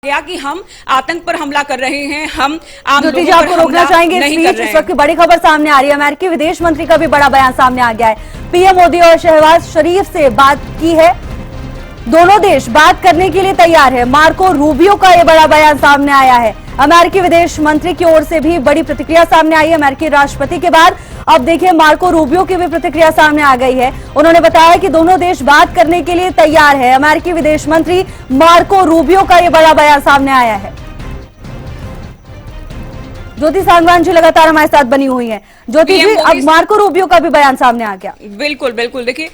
गया कि हम आतंक पर हमला कर रहे हैं, हम आम ज्योति जी लोगों आपको पर रोकना हमला चाहेंगे नहीं इस कर बीच रहे इस हैं। वक्त की बड़ी खबर सामने आ रही है। अमेरिकी विदेश मंत्री का भी बड़ा बयान सामने आ गया है। पीएम मोदी और शहबाज शरीफ से बात की है, दोनों देश बात करने के लिए तैयार है। मार्को रूबियो का ये बड़ा बयान सामने आया है। अमेरिकी विदेश मंत्री की ओर से भी बड़ी प्रतिक्रिया सामने आई है। अमेरिकी राष्ट्रपति के बाद अब देखिए मार्को रूबियो की भी प्रतिक्रिया सामने आ गई है। उन्होंने बताया कि दोनों देश बात करने के लिए तैयार है। अमेरिकी विदेश मंत्री मार्को रूबियो का ये बड़ा बयान सामने आया है। ज्योति सांगवान जी लगातार हमारे साथ बनी हुई हैं। ज्योति जी अब मार्को रूबियो का भी बयान सामने आ गया। बिल्कुल बिल्कुल, देखिए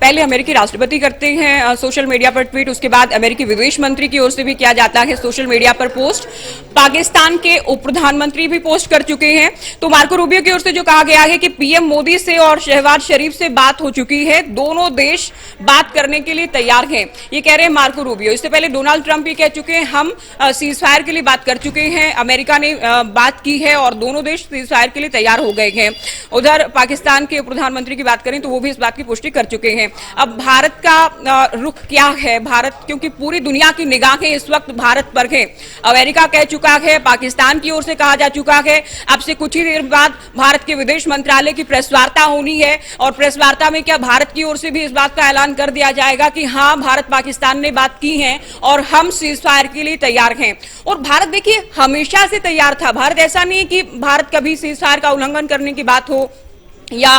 पहले अमेरिकी राष्ट्रपति करते हैं सोशल मीडिया पर ट्वीट, उसके बाद अमेरिकी विदेश मंत्री की ओर से भी किया जाता है सोशल मीडिया पर पोस्ट। पाकिस्तान के उप प्रधानमंत्री भी पोस्ट कर चुके हैं। तो मार्को रूबियो की ओर से जो कहा गया है कि पीएम मोदी से और शहबाज शरीफ से बात हो चुकी है, दोनों देश बात करने के लिए तैयार हैं, ये कह रहे हैं मार्को रूबियो। इससे पहले डोनाल्ड ट्रंप ये कह चुके हैं हम सीज फायर के लिए बात कर चुके हैं, अमेरिका ने बात की है और दोनों देश सीज फायर के लिए तैयार हो गए हैं। उधर पाकिस्तान के प्रधानमंत्री की बात करें तो वो भी इस बात की पुष्टि कर चुके हैं। अब भारत का रुख क्या है, भारत, क्योंकि पूरी दुनिया की निगाहें इस वक्त भारत पर हैं। अमेरिका कह चुका है, पाकिस्तान की ओर से कहा जा चुका है, अब से कुछ ही देर बाद भारत के विदेश मंत्रालय की प्रेस वार्ता होनी है और प्रेस वार्ता में क्या भारत की ओर से भी इस बात का ऐलान कर दिया जाएगा कि हाँ, भारत पाकिस्तान ने बात की है और हम सीज फायर के लिए तैयार हैं। और भारत देखिए हमेशा से तैयार था। भारत ऐसा नहीं है कि भारत कभी सीज फायर का उल्लंघन करने की बात हो या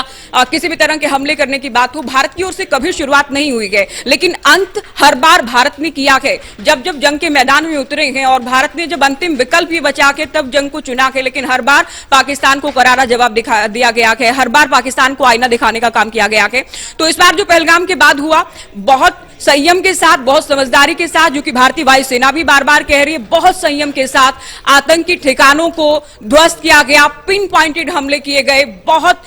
किसी भी तरह के हमले करने की बात हो, भारत की ओर से कभी शुरुआत नहीं हुई है, लेकिन अंत हर बार भारत ने किया है। जब जब जंग के मैदान में उतरे हैं और भारत ने जब अंतिम विकल्प ही बचा के तब जंग को चुना है, लेकिन हर बार पाकिस्तान को करारा जवाब दिया गया है, हर बार पाकिस्तान को आईना दिखाने का काम किया गया है। तो इस बार जो पहलगाम के बाद हुआ, बहुत संयम के साथ, बहुत समझदारी के साथ, जो कि भारतीय वायुसेना भी बार बार कह रही है, बहुत संयम के साथ आतंकी ठिकानों को ध्वस्त किया गया, पिन पॉइंटेड हमले किए गए, बहुत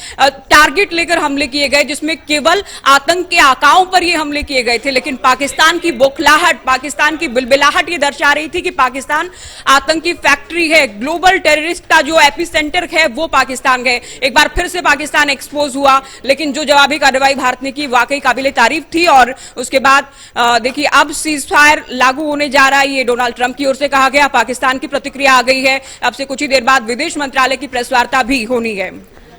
टारगेट लेकर हमले किए गए, जिसमें केवल आतंक के आकाओं पर ये हमले किए गए थे। लेकिन पाकिस्तान की बौखलाहट, पाकिस्तान की बिलबिलाहट ये दर्शा रही थी कि पाकिस्तान आतंकी फैक्ट्री है, ग्लोबल टेररिस्ट का जो एपिसेंटर है वो पाकिस्तान है। एक बार फिर से पाकिस्तान एक्सपोज हुआ, लेकिन जो जवाबी कार्रवाई भारत ने की वाकई काबिले तारीफ थी। और उसके बाद देखिए अब सीज फायर लागू होने जा रहा है, ये डोनाल्ड ट्रंप की ओर से कहा गया, पाकिस्तान की प्रतिक्रिया आ गई है। अब से कुछ ही देर बाद विदेश मंत्रालय की प्रेस वार्ता भी होनी है।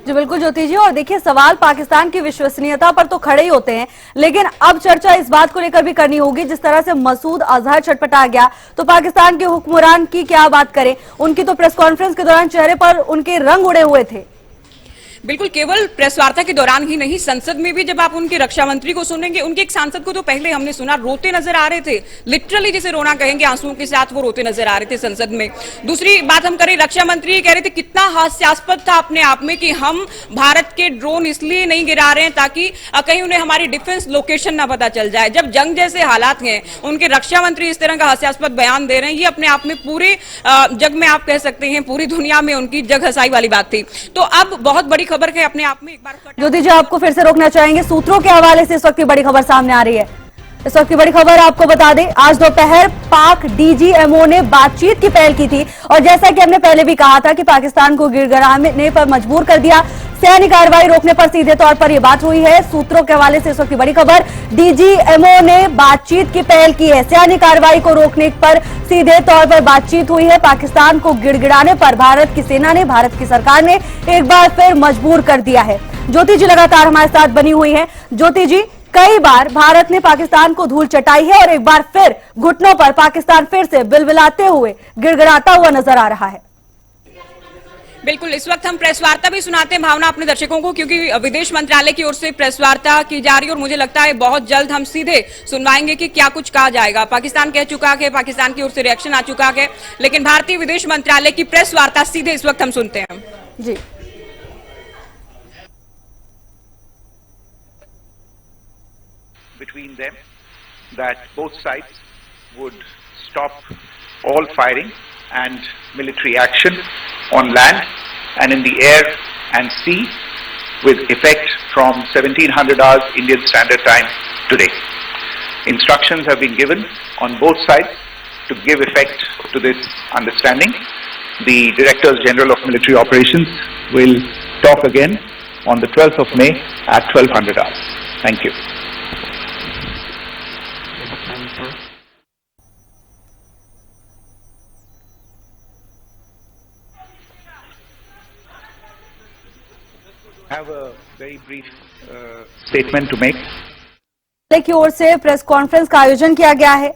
जी बिल्कुल ज्योति जी, और देखिए सवाल पाकिस्तान की विश्वसनीयता पर तो खड़े ही होते हैं, लेकिन अब चर्चा इस बात को लेकर भी करनी होगी, जिस तरह से मसूद अजहर छटपटा गया तो पाकिस्तान के हुक्मरान की क्या बात करें। उनकी तो प्रेस कॉन्फ्रेंस के दौरान चेहरे पर उनके रंग उड़े हुए थे। बिल्कुल, केवल प्रेस वार्ता के दौरान ही नहीं, संसद में भी जब आप उनके रक्षा मंत्री को सुनेंगे, उनके एक सांसद को तो पहले हमने सुना रोते नजर आ रहे थे, लिटरली जिसे रोना कहेंगे, आंसुओं के साथ वो रोते नजर आ रहे थे संसद में। दूसरी बात हम करें, रक्षा मंत्री कह रहे थे कितना हास्यास्पद था अपने आप में कि हम भारत के ड्रोन इसलिए नहीं गिरा रहे हैं ताकि कहीं उन्हें हमारी डिफेंस लोकेशन ना पता चल जाए। जब जंग जैसे हालात हैं, उनके रक्षा मंत्री इस तरह का हास्यास्पद बयान दे रहे हैं, ये अपने आप में पूरे जग में आप कह सकते हैं पूरी दुनिया में उनकी जग हंसाई वाली बात थी। तो अब बहुत बड़ी खबर है अपने आप में। एक बार ज्योति जी आपको फिर से रोकना चाहेंगे, सूत्रों के हवाले से इस वक्त की बड़ी खबर सामने आ रही है। इस वक्त की बड़ी खबर आपको बता दें, आज दोपहर पाक डीजीएमओ ने बातचीत की पहल की थी और जैसा कि हमने पहले भी कहा था कि पाकिस्तान को गिड़गिड़ाने पर मजबूर कर दिया, सैन्य कार्रवाई रोकने पर सीधे तौर पर यह बात हुई है। सूत्रों के हवाले से इस वक्त की बड़ी खबर, डीजीएमओ ने बातचीत की पहल की है, सैन्य कार्रवाई को रोकने पर सीधे तौर पर बातचीत हुई है। पाकिस्तान को गिड़गिड़ाने पर भारत की सेना ने, भारत की सरकार ने एक बार फिर मजबूर कर दिया है। ज्योति जी लगातार हमारे साथ बनी हुई है। ज्योति जी, कई बार भारत ने पाकिस्तान को धूल चटाई है और एक बार फिर घुटनों पर पाकिस्तान फिर से बिलबिलाते हुए, गिड़गिड़ाता हुआ नजर आ रहा है। बिल्कुल, इस वक्त हम प्रेस वार्ता भी सुनाते हैं भावना अपने दर्शकों को, क्योंकि विदेश मंत्रालय की ओर से प्रेस वार्ता की जा रही है और मुझे लगता है बहुत जल्द हम सीधे सुनवाएंगे कि क्या कुछ कहा जाएगा। पाकिस्तान कह चुका है, पाकिस्तान की ओर से रिएक्शन आ चुका है, लेकिन भारतीय विदेश मंत्रालय की प्रेस वार्ता सीधे इस वक्त हम सुनते हैं। जी between them that both sides would stop all firing and military action on land and in the air and sea with effect from 1700 hours Indian Standard Time today. Instructions have been given on both sides to give effect to this understanding. The Directors General of Military Operations will talk again on the 12th of May at 1200 hours. Thank you. have a very brief statement to make. की ओर से press conference का आयोजन किया गया है।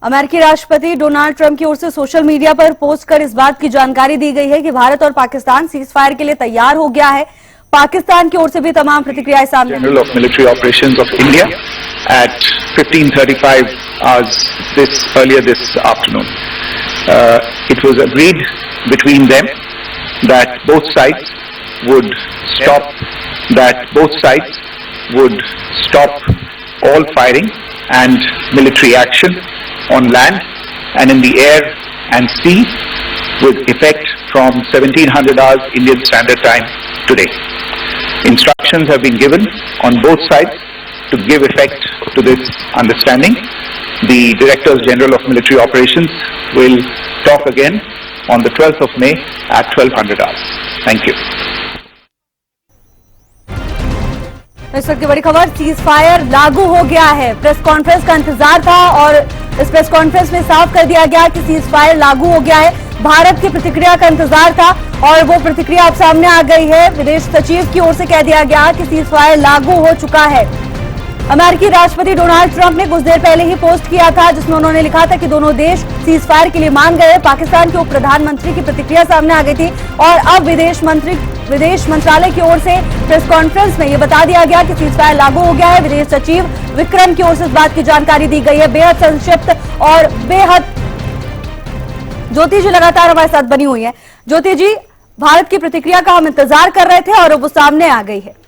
अमेरिकी राष्ट्रपति Donald Trump की ओर से सोशल मीडिया पर पोस्ट कर इस बात की जानकारी दी गई है कि भारत और पाकिस्तान सीज फायर के लिए तैयार हो गया है। पाकिस्तान की ओर से भी तमाम प्रतिक्रियाएं सामने। General of Military Operations of India at 15:35 hours earlier this afternoon. It was agreed between them that both sides would stop all firing and military action on land and in the air and sea with effect from 1700 hours Indian Standard Time today. Instructions have been given on both sides to give effect to this understanding. The Directors General of Military Operations will talk again on the 12th of May at 1200 hours. Thank you. इस वक्त की बड़ी खबर, cease fire लागू हो गया है। Press conference का इंतजार था और इस प्रेस कॉन्फ्रेंस में साफ कर दिया गया कि सीज फायर लागू हो गया है। भारत की प्रतिक्रिया का इंतजार था और वो प्रतिक्रिया अब सामने आ गई है। विदेश सचिव की ओर से कह दिया गया कि सीज फायर लागू हो चुका है। अमेरिकी राष्ट्रपति डोनाल्ड ट्रंप ने कुछ देर पहले ही पोस्ट किया था जिसमें उन्होंने लिखा था कि दोनों देश सीज फायर के लिए मान गए। पाकिस्तान के उप प्रधानमंत्री की प्रतिक्रिया सामने आ गई थी और अब विदेश मंत्रालय की ओर से प्रेस कॉन्फ्रेंस में ये बता दिया गया कि सीज फायर लागू हो गया है। विदेश सचिव विक्रम की ओर से इस बात की जानकारी दी गई है। बेहद संक्षिप्त और बेहद। ज्योति जी लगातार हमारे साथ बनी हुई है। ज्योति जी, भारत की प्रतिक्रिया का हम इंतजार कर रहे थे और वो सामने आ गई है।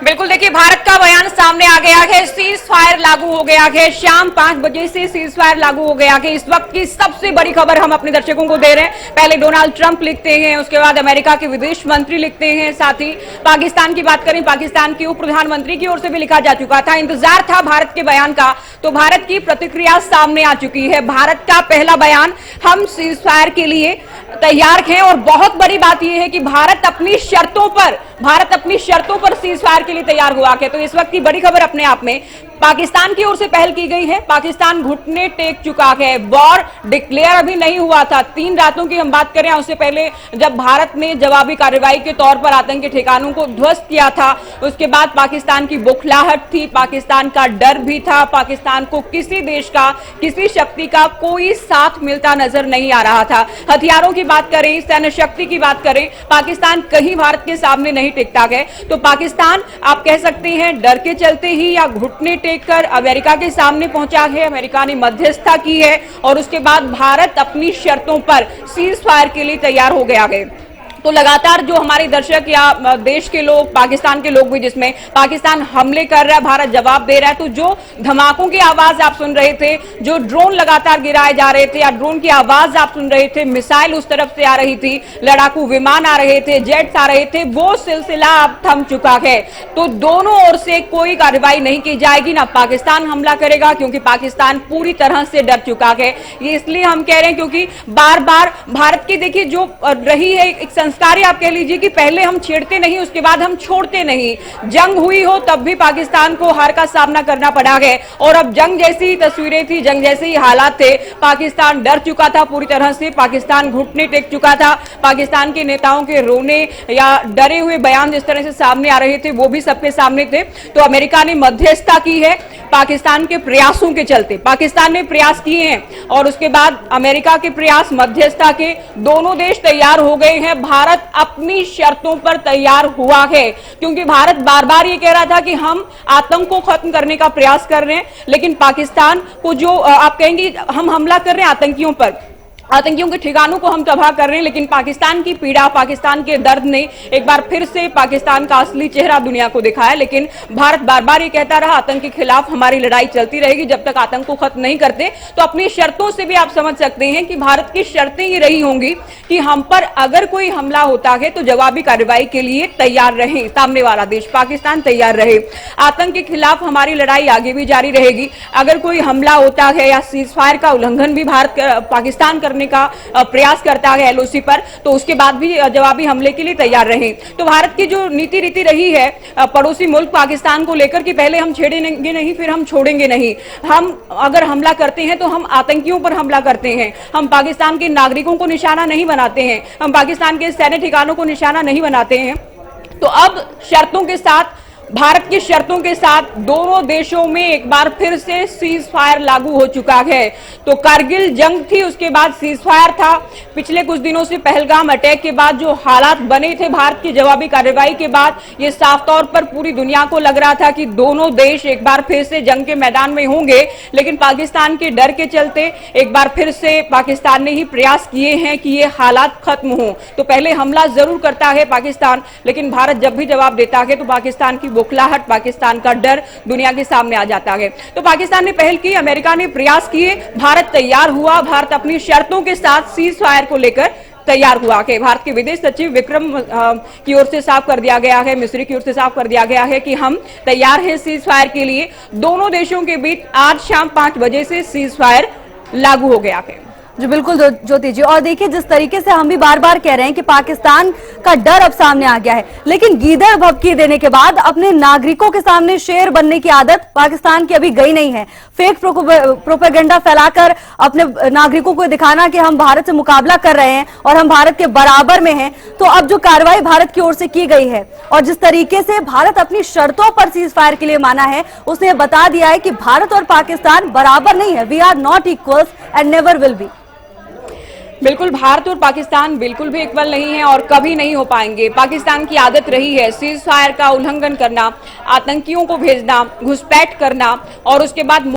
बिल्कुल, देखिए भारत का बयान सामने आ गया है। सीज फायर लागू हो गया है। शाम 5 बजे से सीज फायर लागू हो गया है। इस वक्त की सबसे बड़ी खबर हम अपने दर्शकों को दे रहे हैं। पहले डोनाल्ड ट्रंप लिखते हैं, उसके बाद अमेरिका के विदेश मंत्री लिखते हैं, साथ ही पाकिस्तान की बात करें, पाकिस्तान के उप प्रधानमंत्री की ओर से भी लिखा जा चुका था। इंतजार था भारत के बयान का, तो भारत की प्रतिक्रिया सामने आ चुकी है। भारत का पहला बयान, हम सीज फायर के लिए तैयार हैं और बहुत बड़ी बात यह है कि भारत अपनी शर्तों पर सीज फायर के लिए तैयार हुआ है। तो इस वक्त की बड़ी खबर अपने आप में पाकिस्तान की ओर से पहल की गई है। पाकिस्तान घुटने टेक चुका है। वॉर डिक्लेयर अभी नहीं हुआ था। 3 रातों की हम बात करें, उससे पहले जब भारत ने जवाबी कार्रवाई के तौर पर आतंकी ठिकानों को ध्वस्त किया था, उसके बाद पाकिस्तान की बौखलाहट थी, पाकिस्तान का डर भी था। पाकिस्तान को किसी देश का, किसी शक्ति का कोई साथ मिलता नजर नहीं आ रहा था। हथियारों की बात करें, सैन्य शक्ति की बात करें, पाकिस्तान कहीं भारत के सामने नहीं टिकता है। तो पाकिस्तान आप कह सकते हैं डर के चलते ही या घुटने टेक कर अमेरिका के सामने पहुंचा है। अमेरिका ने मध्यस्थता की है और उसके बाद भारत अपनी शर्तों पर सीज फायर के लिए तैयार हो गया है। तो लगातार जो हमारे दर्शक या देश के लोग, पाकिस्तान के लोग भी, जिसमें पाकिस्तान हमले कर रहा है, भारत जवाब दे रहा है, तो जो धमाकों की आवाज आप सुन रहे थे, जो ड्रोन लगातार गिराए जा रहे थे या ड्रोन की आवाज आप सुन रहे थे, मिसाइल उस तरफ से आ रही थी, लड़ाकू विमान आ रहे थे, जेट्स आ रहे थे, वो सिलसिला अब थम चुका है। तो दोनों ओर से कोई कार्रवाई नहीं की जाएगी, ना पाकिस्तान हमला करेगा क्योंकि पाकिस्तान पूरी तरह से डर चुका है। ये इसलिए हम कह रहे हैं क्योंकि बार बार भारत की देखिए जो रही है एक संस्कार, आप कह लीजिए कि पहले हम छेड़ते नहीं, उसके बाद हम छोड़ते नहीं। जंग हुई हो तब भी पाकिस्तान को हार का सामना करना पड़ा है और अब जंग जैसी तस्वीरें थी, जंग जैसे ही हालात थे। पाकिस्तान डर चुका था पूरी तरह से, पाकिस्तान घुटने टेक चुका था। पाकिस्तान के नेताओं के रोने या डरे हुए बयान जिस तरह से सामने आ रहे थे वो भी सबके सामने थे। तो अमेरिका ने मध्यस्थता की है पाकिस्तान के प्रयासों के चलते। पाकिस्तान ने प्रयास किए हैं और उसके बाद अमेरिका के प्रयास, मध्यस्थता के, दोनों देश तैयार हो गए हैं। भारत अपनी शर्तों पर तैयार हुआ है क्योंकि भारत बार बार ये कह रहा था कि हम आतंक को खत्म करने का प्रयास कर रहे हैं, लेकिन पाकिस्तान को जो आप कहेंगे हम हमला कर रहे हैं आतंकियों पर, आतंकियों के ठिकानों को हम तबाह कर रहे हैं, लेकिन पाकिस्तान की पीड़ा, पाकिस्तान के दर्द ने एक बार फिर से पाकिस्तान का असली चेहरा दुनिया को दिखाया। लेकिन भारत बार बार ये कहता रहा आतंक के खिलाफ हमारी लड़ाई चलती रहेगी जब तक आतंक को खत्म नहीं करते। तो अपनी शर्तों से भी आप समझ सकते हैं कि भारत की शर्तें ये रही होंगी कि हम पर अगर कोई हमला होता है तो जवाबी कार्रवाई के लिए तैयार रहे, सामने वाला देश पाकिस्तान तैयार रहे। आतंक के खिलाफ हमारी लड़ाई आगे भी जारी रहेगी। अगर कोई हमला होता है या सीज फायर का उल्लंघन भी पाकिस्तान करने का प्रयास करता है एलओसी पर, तो उसके बाद भी जवाबी हमले के लिए तैयार रहे। तो भारत की जो नीति रीति रही है पड़ोसी मुल्क पाकिस्तान को लेकर कि पहले हम छेड़ेंगे नहीं, फिर हम छोड़ेंगे नहीं। हम अगर हमला करते हैं तो हम आतंकियों पर हमला करते हैं, हम पाकिस्तान के नागरिकों को निशाना नहीं बनाते हैं, हम पाकिस्तान के सैन्य ठिकानों को निशाना नहीं बनाते हैं। तो तो अब शर्तों के साथ, भारत की शर्तों के साथ दोनों देशों में एक बार फिर से सीज फायर लागू हो चुका है। तो कारगिल जंग थी, उसके बाद सीज फायर था। पिछले कुछ दिनों से पहलगाम अटैक के बाद जो हालात बने थे भारत की जवाबी कार्रवाई के बाद, ये साफ तौर पर पूरी दुनिया को लग रहा था कि दोनों देश एक बार फिर से जंग के मैदान में होंगे। लेकिन पाकिस्तान के डर के चलते एक बार फिर से पाकिस्तान ने ही प्रयास किए हैं कि ये हालात खत्म हो। तो पहले हमला जरूर करता है पाकिस्तान, लेकिन भारत जब भी जवाब देता है तो पाकिस्तान की बौखलाहट, पाकिस्तान का डर दुनिया के सामने आ जाता है। तो पाकिस्तान ने पहल की, अमेरिका ने प्रयास किए, भारत तैयार हुआ। भारत अपनी शर्तों के साथ सीज फायर को लेकर तैयार हुआ कि भारत के विदेश सचिव विक्रम की ओर से साफ कर दिया गया है, मिस्री की ओर से साफ कर दिया गया है कि हम तैयार हैं सीज फायर के लिए। दोनों देशों के बीच आज शाम 5 बजे से सीज फायर लागू हो गया है। जी बिल्कुल ज्योति जी, और देखिए जिस तरीके से हम भी बार बार कह रहे हैं कि पाकिस्तान का डर अब सामने आ गया है, लेकिन गीदड़ भभकी देने के बाद अपने नागरिकों के सामने शेर बनने की आदत पाकिस्तान की अभी गई नहीं है। फेक प्रोपेगेंडा फैलाकर अपने नागरिकों को दिखाना कि हम भारत से मुकाबला कर रहे हैं और हम भारत के बराबर में हैं। तो अब जो कार्रवाई भारत की ओर से की गई है और जिस तरीके से भारत अपनी शर्तों पर सीज फायर के लिए माना है, उसने बता दिया है कि भारत और पाकिस्तान बराबर नहीं है। We are not equals and never will be. बिल्कुल, भारत और पाकिस्तान बिल्कुल भी इक्वल नहीं है और कभी नहीं हो पाएंगे। पाकिस्तान की आदत रही है सीज फायर का उल्लंघन करना, आतंकियों को भेजना, घुसपैठ करना और उसके बाद